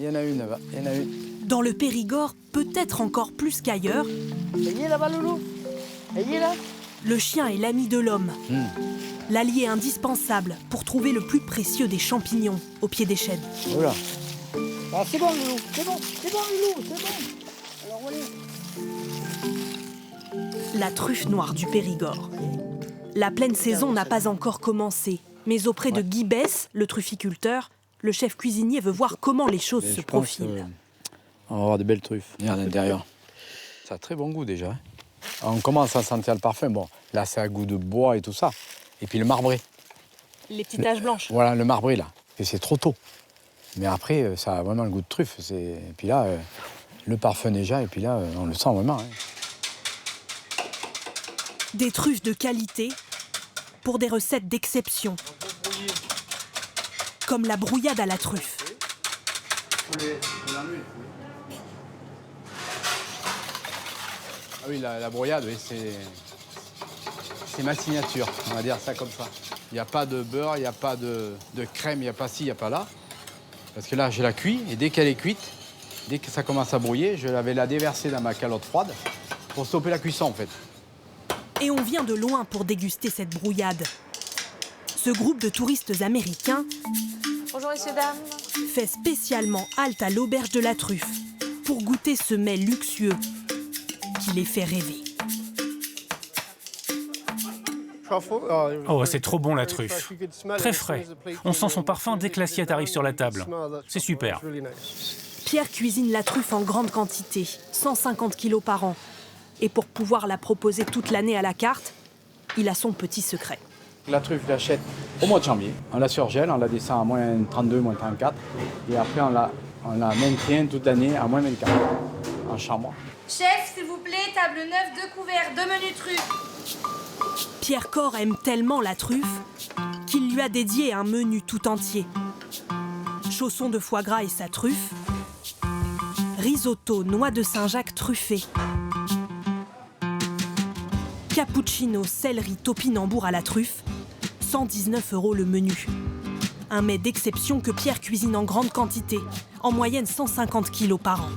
y en a une là-bas, il y en a une. Dans le Périgord, peut-être encore plus qu'ailleurs, Elle y est là-bas, Loulou. Elle y est là. le chien est l'ami de l'homme. L'allié indispensable pour trouver le plus précieux des champignons au pied des chênes. Voilà. Ah, c'est bon, Loulou. C'est bon, Loulou, c'est bon. Alors, allez. La truffe noire du Périgord. La pleine saison n'a pas encore commencé, mais auprès de Guy Besse, le trufficulteur, le chef cuisinier veut voir comment les choses se profilent. On va avoir de belles truffes. Regarde à l'intérieur. Ça a très bon goût déjà. On commence à sentir le parfum. Bon, là, c'est à goût de bois et tout ça. Et puis le marbré. Les petites taches blanches. Voilà, le marbré, là. Et c'est trop tôt. Mais après, ça a vraiment le goût de truffe. Et puis là, le parfum déjà, et puis là, on le sent vraiment. Hein. Des truffes de qualité pour des recettes d'exception. Comme la brouillade à la truffe. Ah oui, la brouillade, oui, c'est ma signature, on va dire ça comme ça. Il n'y a pas de beurre, il n'y a pas de crème, il n'y a pas ci, il n'y a pas là. Parce que là, je la cuis, et dès qu'elle est cuite, dès que ça commence à brouiller, je vais la déverser dans ma calotte froide pour stopper la cuisson, en fait. Et on vient de loin pour déguster cette brouillade. Ce groupe de touristes américains Bonjour messieurs, dames. fait spécialement halte à l'auberge de la truffe pour goûter ce mets luxueux qui les fait rêver. Oh, c'est trop bon la truffe. Très frais. On sent son parfum dès que l'assiette arrive sur la table. C'est super. Pierre cuisine la truffe en grande quantité, 150 kilos par an. Et pour pouvoir la proposer toute l'année à la carte, il a son petit secret. La truffe, je l'achète au mois de janvier. On la surgèle, on la descend à moins 32, moins 34. Et après, on la maintient toute l'année à moins 24 en chambre. Chef, s'il vous plaît, table 9, 2 couverts, 2 menus truffes. Pierre Cor aime tellement la truffe qu'il lui a dédié un menu tout entier. Chausson de foie gras et sa truffe, risotto noix de Saint-Jacques truffé, cappuccino céleri topinambour à la truffe, 119 € le menu. Un mets d'exception que Pierre cuisine en grande quantité, en moyenne 150 kilos par an.